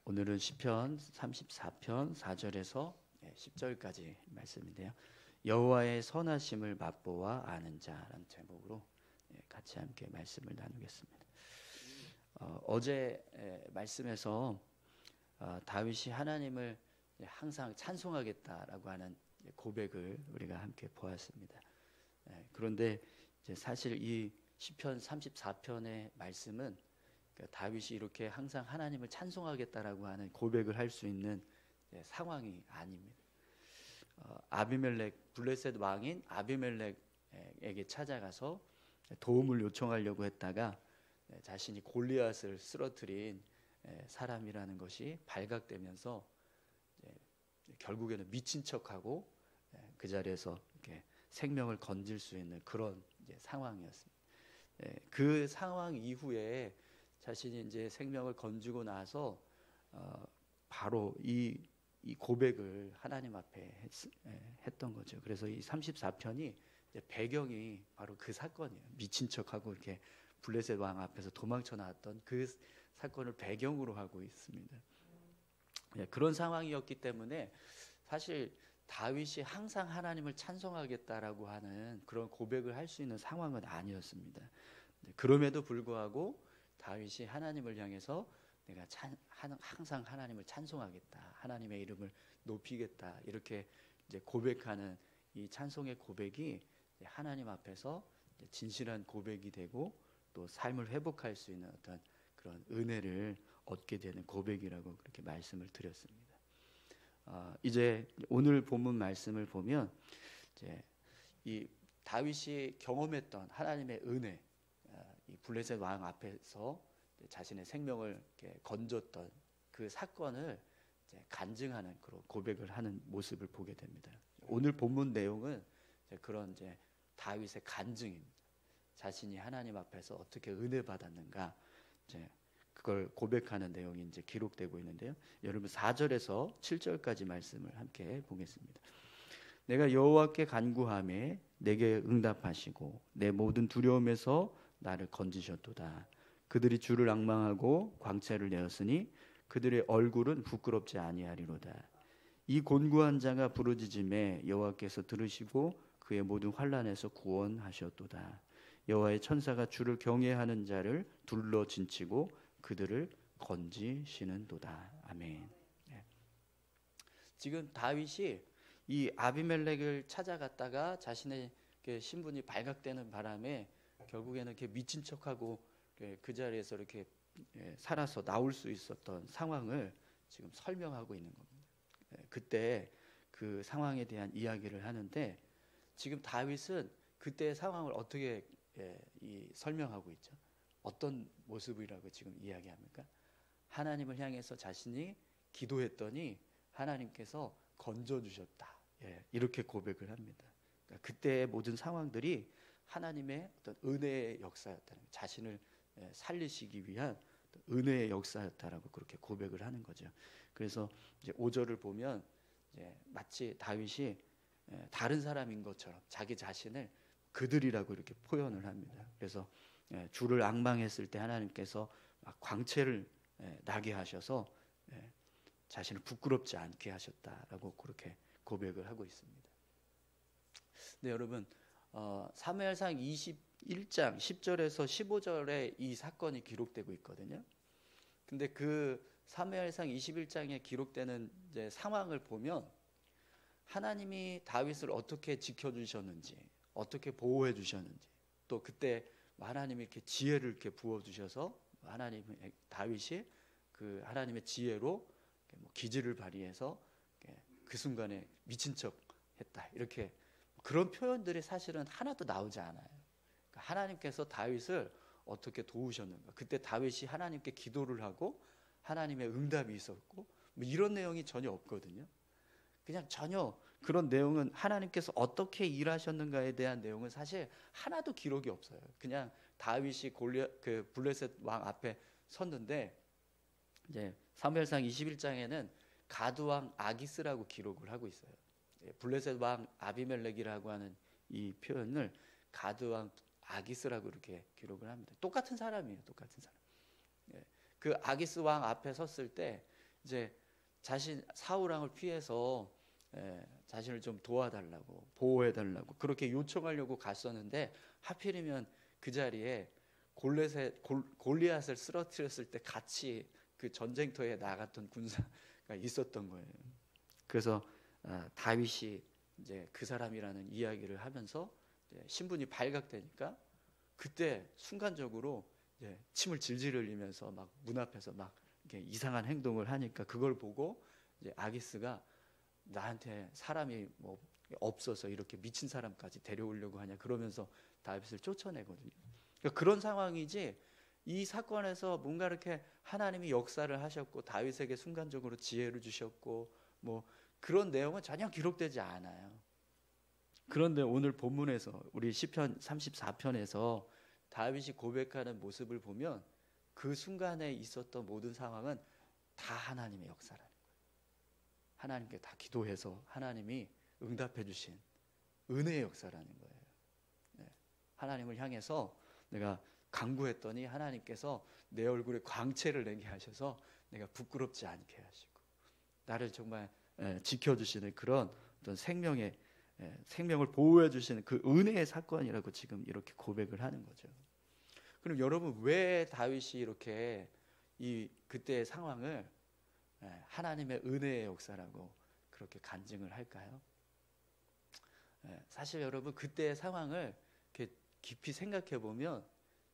오늘은 시편 34편 4절에서 10절까지 말씀인데요. 여호와의 선하심을 맛보아 아는 자라는 제목으로 같이 함께 말씀을 나누겠습니다. 어제 말씀에서 다윗이 하나님을 항상 찬송하겠다라고 하는 고백을 우리가 함께 보았습니다. 그런데 이제 사실 이 시편 34편의 말씀은 다윗이 이렇게 항상 하나님을 찬송하겠다라고 하는 고백을 할 수 있는 상황이 아닙니다. 아비멜렉 블레셋 왕인 아비멜렉에게 찾아가서 도움을 요청하려고 했다가 자신이 골리앗을 쓰러뜨린 사람이라는 것이 발각되면서 결국에는 미친 척하고 그 자리에서 이렇게 생명을 건질 수 있는 그런 상황이었습니다. 그 상황 이후에 자신이 이제 생명을 건지고 나서 바로 이 고백을 하나님 앞에 했던 거죠. 그래서 이 34편이 배경이 바로 그 사건이에요. 미친 척하고 이렇게 블레셋 왕 앞에서 도망쳐 나왔던 그 사건을 배경으로 하고 있습니다. 그런 상황이었기 때문에 사실 다윗이 항상 하나님을 찬송하겠다라고 하는 그런 고백을 할 수 있는 상황은 아니었습니다. 그럼에도 불구하고 다윗이 하나님을 향해서 내가 항상 하나님을 찬송하겠다, 하나님의 이름을 높이겠다 이렇게 이제 고백하는 이 찬송의 고백이 하나님 앞에서 진실한 고백이 되고 또 삶을 회복할 수 있는 어떤 그런 은혜를 얻게 되는 고백이라고 그렇게 말씀을 드렸습니다. 이제 오늘 본문 말씀을 보면 이제 이 다윗이 경험했던 하나님의 은혜, 이 블레셋 왕 앞에서 자신의 생명을 이렇게 건졌던 그 사건을 이제 간증하는 그런 고백을 하는 모습을 보게 됩니다. 오늘 본문 내용은 이제 그런 이제 다윗의 간증입니다. 자신이 하나님 앞에서 어떻게 은혜 받았는가 이제 그걸 고백하는 내용이 이제 기록되고 있는데요. 여러분 4절에서 7절까지 말씀을 함께 보겠습니다. 내가 여호와께 간구하매 내게 응답하시고 내 모든 두려움에서 나를 건지셨도다. 그들이 주를 앙망하고 광채를 내었으니 그들의 얼굴은 부끄럽지 아니하리로다. 이 곤고한 자가 부르짖음에 여호와께서 들으시고 그의 모든 환난에서 구원하셨도다. 여호와의 천사가 주를 경외하는 자를 둘러 진치고 그들을 건지시는도다. 아멘. 지금 다윗이 이 아비멜렉을 찾아갔다가 자신의 신분이 발각되는 바람에 결국에는 이렇게 미친 척하고 그 자리에서 이렇게 살아서 나올 수 있었던 상황을 지금 설명하고 있는 겁니다. 그때 그 상황에 대한 이야기를 하는데 지금 다윗은 그때의 상황을 어떻게 설명하고 있죠? 어떤 모습이라고 지금 이야기합니까? 하나님을 향해서 자신이 기도했더니 하나님께서 건져주셨다. 이렇게 고백을 합니다. 그러니까 그때의 모든 상황들이 하나님의 어떤 은혜의 역사였다는, 자신을 살리시기 위한 은혜의 역사였다라고 그렇게 고백을 하는 거죠. 그래서 이제 5절을 보면 이제 마치 다윗이 다른 사람인 것처럼 자기 자신을 그들이라고 이렇게 표현을 합니다. 그래서 주를 앙망했을 때 하나님께서 광채를 나게 하셔서 자신을 부끄럽지 않게 하셨다라고 그렇게 고백을 하고 있습니다. 네, 여러분 사무엘상 21장 10절에서 15절에 이 사건이 기록되고 있거든요. 근데 그 사무엘상 21장에 기록되는 이제 상황을 보면 하나님이 다윗을 어떻게 지켜주셨는지, 어떻게 보호해 주셨는지, 또 그때 하나님이 이렇게 지혜를 이렇게 부어 주셔서 다윗이 그 하나님의 지혜로 기지를 발휘해서 그 순간에 미친 척했다. 이렇게 그런 표현들이 사실은 하나도 나오지 않아요. 그러니까 하나님께서 다윗을 어떻게 도우셨는가. 그때 다윗이 하나님께 기도를 하고 하나님의 응답이 있었고 뭐 이런 내용이 전혀 없거든요. 그냥 전혀 그런 내용은 하나님께서 어떻게 일하셨는가에 대한 내용은 사실 하나도 기록이 없어요. 그냥 다윗이 그 블레셋 왕 앞에 섰는데 이제 사무엘상 21장에는 가드왕 아기스라고 기록을 하고 있어요. 블레셋 왕 아비멜렉이라고 하는 이 표현을 가드왕 아기스라고 이렇게 기록을 합니다. 똑같은 사람이에요. 똑같은 사람. 그 아기스 왕 앞에 섰을 때 이제 자신 사울 왕을 피해서 자신을 좀 도와달라고 보호해달라고 그렇게 요청하려고 갔었는데 하필이면 그 자리에 골리앗을 쓰러뜨렸을 때 같이 그 전쟁터에 나갔던 군사가 있었던 거예요. 그래서 다윗이 이제 그 사람이라는 이야기를 하면서 신분이 발각되니까 그때 순간적으로 침을 질질 흘리면서 막 문 앞에서 막 이렇게 이상한 행동을 하니까 그걸 보고 이제 아기스가 나한테 사람이 뭐 없어서 이렇게 미친 사람까지 데려오려고 하냐 그러면서 다윗을 쫓아내거든요. 그러니까 그런 상황이지 이 사건에서 뭔가 이렇게 하나님이 역사를 하셨고 다윗에게 순간적으로 지혜를 주셨고 뭐 그런 내용은 전혀 기록되지 않아요. 그런데 오늘 본문에서 우리 시편 34편에서 다윗이 고백하는 모습을 보면 그 순간에 있었던 모든 상황은 다 하나님의 역사라는 거예요. 하나님께 다 기도해서 하나님이 응답해 주신 은혜의 역사라는 거예요. 하나님을 향해서 내가 간구했더니 하나님께서 내 얼굴에 광채를 내게 하셔서 내가 부끄럽지 않게 하시고 나를 정말 지켜주시는 그런 어떤 생명을 보호해 주시는 그 은혜의 사건이라고 지금 이렇게 고백을 하는 거죠. 그럼 여러분 왜 다윗이 이렇게 그때의 상황을 하나님의 은혜의 역사라고 그렇게 간증을 할까요? 사실 여러분 그때의 상황을 이렇게 깊이 생각해 보면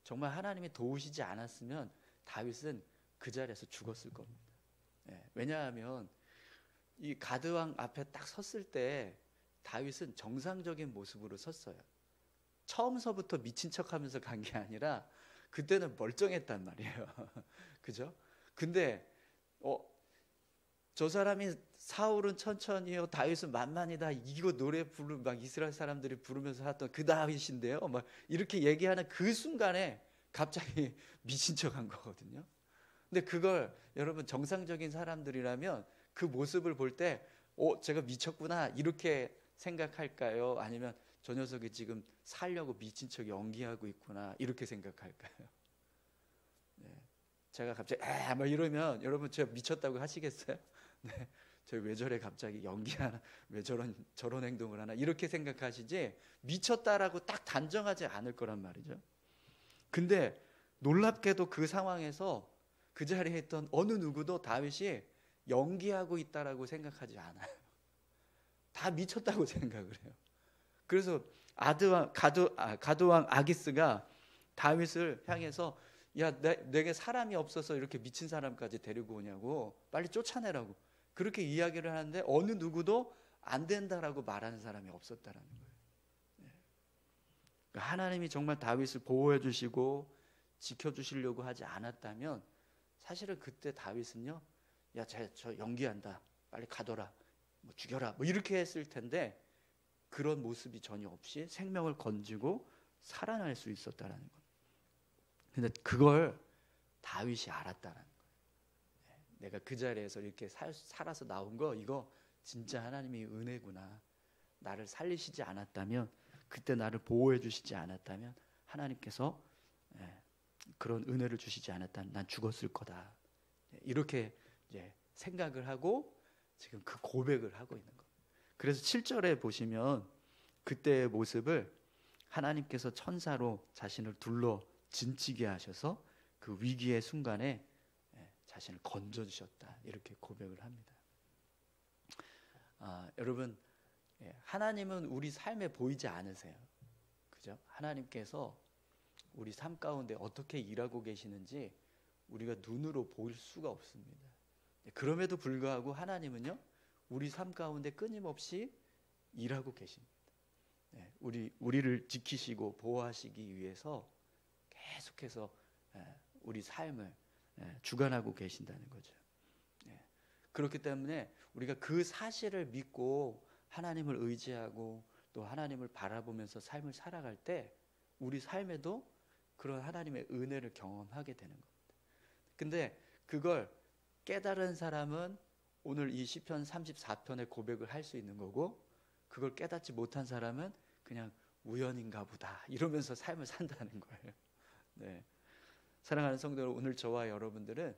정말 하나님이 도우시지 않았으면 다윗은 그 자리에서 죽었을 겁니다. 왜냐하면 이 가드왕 앞에 딱 섰을 때 다윗은 정상적인 모습으로 섰어요. 처음서부터 미친 척하면서 간 게 아니라 그때는 멀쩡했단 말이에요. 그죠? 근데 저 사람이 사울은 천천히요, 다윗은 만만이다. 이거 노래 부르 막 이스라엘 사람들이 부르면서 했던 그 다윗인데요. 막 이렇게 얘기하는 그 순간에 갑자기 미친 척한 거거든요. 근데 그걸 여러분 정상적인 사람들이라면 그 모습을 볼 때, 제가 미쳤구나 이렇게 생각할까요? 아니면 저 녀석이 지금 살려고 미친 척 연기하고 있구나 이렇게 생각할까요? 제가 갑자기 막 이러면 여러분 제가 미쳤다고 하시겠어요? 네, 저 왜 저래 갑자기 연기하나, 왜 저런 행동을 하나 이렇게 생각하시지 미쳤다라고 딱 단정하지 않을 거란 말이죠. 근데 놀랍게도 그 상황에서 그 자리에 있던 어느 누구도 다윗이 연기하고 있다라고 생각하지 않아요. 다 미쳤다고 생각을 해요. 그래서 가드왕 아기스가 다윗을 향해서 야, 내게 사람이 없어서 이렇게 미친 사람까지 데리고 오냐고, 빨리 쫓아내라고 그렇게 이야기를 하는데 어느 누구도 안 된다라고 말하는 사람이 없었다라는 거예요. 하나님이 정말 다윗을 보호해 주시고 지켜주시려고 하지 않았다면 사실은 그때 다윗은요, 야, 저 연기한다, 빨리 가둬라, 뭐 죽여라, 뭐 이렇게 했을 텐데 그런 모습이 전혀 없이 생명을 건지고 살아날 수 있었다라는 거예요. 근데 그걸 다윗이 알았다는 거예요. 내가 그 자리에서 이렇게 살아서 나온 거, 이거 진짜 하나님의 은혜구나. 나를 살리시지 않았다면, 그때 나를 보호해 주시지 않았다면 하나님께서 그런 은혜를 주시지 않았다면 난 죽었을 거다. 이렇게 이제 생각을 하고 지금 그 고백을 하고 있는 거예요. 그래서 7절에 보시면 그때의 모습을 하나님께서 천사로 자신을 둘러 진치게 하셔서 그 위기의 순간에 자신을 건져주셨다 이렇게 고백을 합니다. 여러분, 하나님은 우리 삶에 보이지 않으세요. 그죠? 하나님께서 우리 삶 가운데 어떻게 일하고 계시는지 우리가 눈으로 볼 수가 없습니다. 그럼에도 불구하고 하나님은요, 우리 삶 가운데 끊임없이 일하고 계십니다. 우리를 지키시고 보호하시기 위해서 계속해서 우리 삶을 주관하고 계신다는 거죠. 그렇기 때문에 우리가 그 사실을 믿고 하나님을 의지하고 또 하나님을 바라보면서 삶을 살아갈 때 우리 삶에도 그런 하나님의 은혜를 경험하게 되는 겁니다. 근데 그걸 깨달은 사람은 오늘 이 시편 34편의 고백을 할 수 있는 거고, 그걸 깨닫지 못한 사람은 그냥 우연인가 보다 이러면서 삶을 산다는 거예요. 네. 사랑하는 성도 여러분, 오늘 저와 여러분들은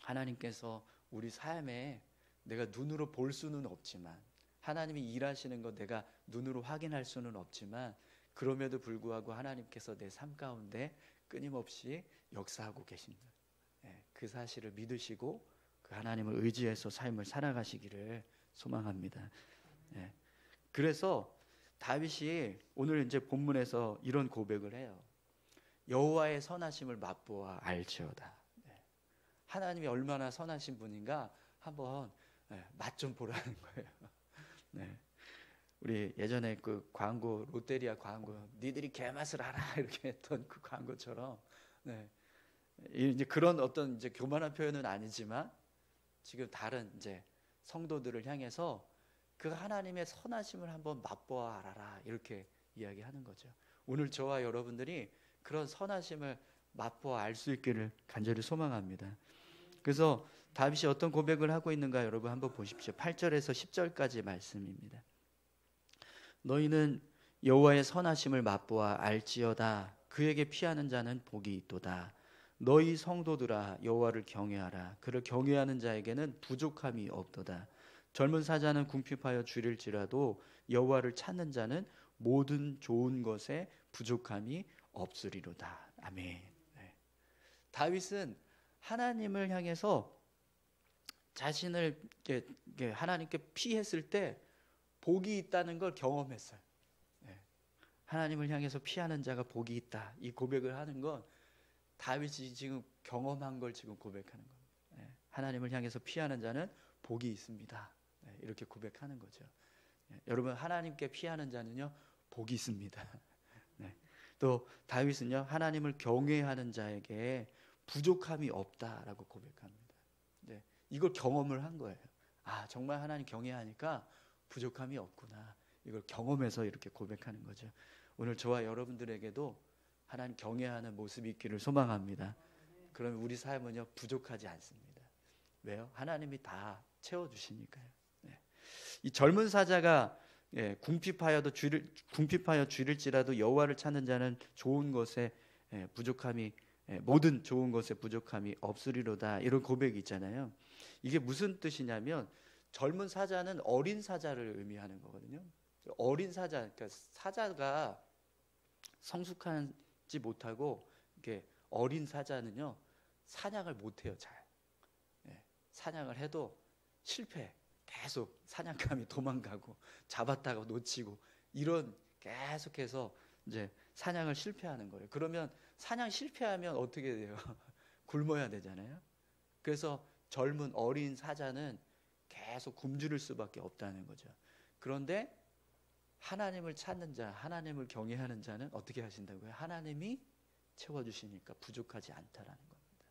하나님께서 우리 삶에 내가 눈으로 볼 수는 없지만, 하나님이 일하시는 거 내가 눈으로 확인할 수는 없지만, 그럼에도 불구하고 하나님께서 내 삶 가운데 끊임없이 역사하고 계십니다. 그 사실을 믿으시고 그 하나님을 의지해서 삶을 살아가시기를 소망합니다. 그래서 다윗이 오늘 이제 본문에서 이런 고백을 해요. 여호와의 선하심을 맛보아 알지어다. 하나님이 얼마나 선하신 분인가 한번 맛 좀 보라는 거예요. 우리 예전에 그 광고, 롯데리아 광고, 니들이 개맛을 알아 이렇게 했던 그 광고처럼, 이제 그런 어떤 이제 교만한 표현은 아니지만 지금 다른 이제 성도들을 향해서 그 하나님의 선하심을 한번 맛보아 알아라 이렇게 이야기하는 거죠. 오늘 저와 여러분들이 그런 선하심을 맛보아 알 수 있기를 간절히 소망합니다. 그래서 다윗이 어떤 고백을 하고 있는가 여러분 한번 보십시오. 8절에서 10절까지 말씀입니다. 너희는 여호와의 선하심을 맛보아 알지어다. 그에게 피하는 자는 복이 있도다. 너희 성도들아 여호와를 경외하라. 그를 경외하는 자에게는 부족함이 없도다. 젊은 사자는 궁핍하여 줄일지라도 여호와를 찾는 자는 모든 좋은 것에 부족함이 없으리로다. 아멘. 다윗은 하나님을 향해서 자신을 하나님께 피했을 때 복이 있다는 걸 경험했어요. 하나님을 향해서 피하는 자가 복이 있다. 이 고백을 하는 건 다윗이 지금 경험한 걸 지금 고백하는 겁니다. 하나님을 향해서 피하는 자는 복이 있습니다. 이렇게 고백하는 거죠. 여러분 하나님께 피하는 자는요 복이 있습니다. 또 다윗은요 하나님을 경외하는 자에게 부족함이 없다라고 고백합니다. 이걸 경험을 한 거예요. 아 정말 하나님 경외하니까 부족함이 없구나. 이걸 경험해서 이렇게 고백하는 거죠. 오늘 저와 여러분들에게도 하나님 경외하는 모습이 있기를 소망합니다. 그러면 우리 삶은요 부족하지 않습니다. 왜요? 하나님이 다 채워주시니까요. 이 젊은 사자가 궁핍하여 줄일지라도 여호와를 찾는 자는 좋은 것에 부족함이 모든 좋은 것에 부족함이 없으리로다. 이런 고백이 있잖아요. 이게 무슨 뜻이냐면 젊은 사자는 어린 사자를 의미하는 거거든요. 어린 사자, 그러니까 사자가 성숙하지 못하고 이렇게 어린 사자는요 사냥을 못해요. 잘 사냥을 해도 실패. 계속 사냥감이 도망가고 잡았다가 놓치고 이런 계속해서 이제 사냥을 실패하는 거예요. 그러면 사냥 실패하면 어떻게 돼요? 굶어야 되잖아요. 그래서 젊은 어린 사자는 계속 굶주릴 수밖에 없다는 거죠. 그런데 하나님을 찾는 자, 하나님을 경외하는 자는 어떻게 하신다고요? 하나님이 채워주시니까 부족하지 않다라는 겁니다.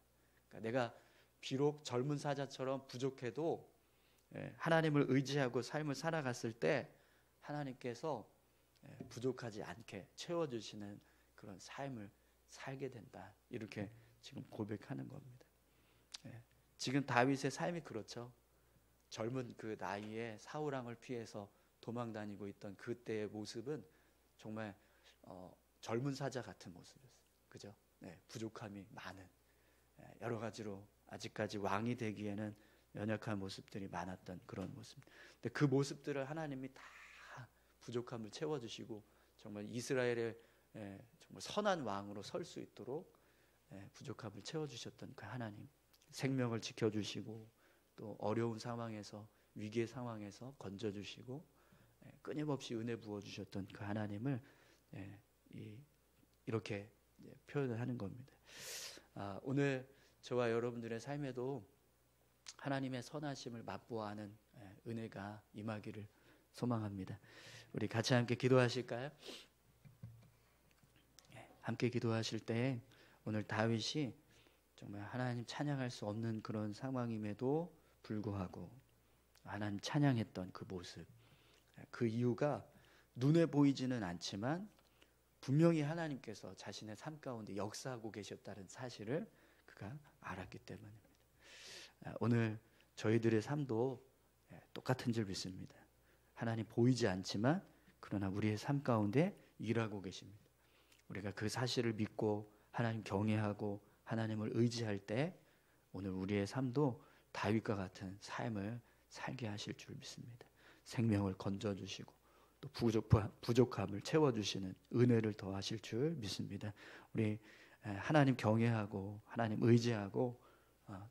그러니까 내가 비록 젊은 사자처럼 부족해도 하나님을 의지하고 삶을 살아갔을 때 하나님께서 부족하지 않게 채워주시는 그런 삶을 살게 된다. 이렇게 지금 고백하는 겁니다. 지금 다윗의 삶이 그렇죠. 젊은 그 나이에 사울 왕을 피해서 도망 다니고 있던 그때의 모습은 정말 젊은 사자 같은 모습이었어요. 그죠? 부족함이 많은 여러 가지로 아직까지 왕이 되기에는 연약한 모습들이 많았던 그런 모습. 근데 그 모습들을 하나님이 다 부족함을 채워주시고 정말 이스라엘의 정말 선한 왕으로 설 수 있도록 부족함을 채워주셨던 그 하나님, 생명을 지켜주시고 또 어려운 상황에서 위기의 상황에서 건져주시고 끊임없이 은혜 부어주셨던 그 하나님을 이렇게 표현을 하는 겁니다. 오늘 저와 여러분들의 삶에도 하나님의 선하심을 맛보아하는 은혜가 임하기를 소망합니다. 우리 같이 함께 기도하실까요? 함께 기도하실 때 오늘 다윗이 정말 하나님 찬양할 수 없는 그런 상황임에도 불구하고 하나님 찬양했던 그 모습, 그 이유가 눈에 보이지는 않지만 분명히 하나님께서 자신의 삶 가운데 역사하고 계셨다는 사실을 그가 알았기 때문입니다. 오늘 저희들의 삶도 똑같은 줄 믿습니다. 하나님 보이지 않지만 그러나 우리의 삶 가운데 일하고 계십니다. 우리가 그 사실을 믿고 하나님 경외하고 하나님을 의지할 때 오늘 우리의 삶도 다윗과 같은 삶을 살게 하실 줄 믿습니다. 생명을 건져주시고 또 부족함을 채워주시는 은혜를 더하실 줄 믿습니다. 우리 하나님 경외하고 하나님 의지하고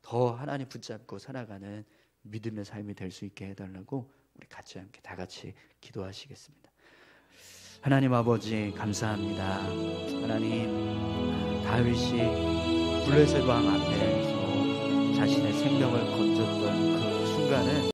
더 하나님 붙잡고 살아가는 믿음의 삶이 될 수 있게 해달라고 우리 같이 함께 다 같이 기도하시겠습니다. 하나님 아버지 감사합니다. 하나님 다윗이 블레셋 왕 앞에서 자신의 생명을 건졌던 그 순간은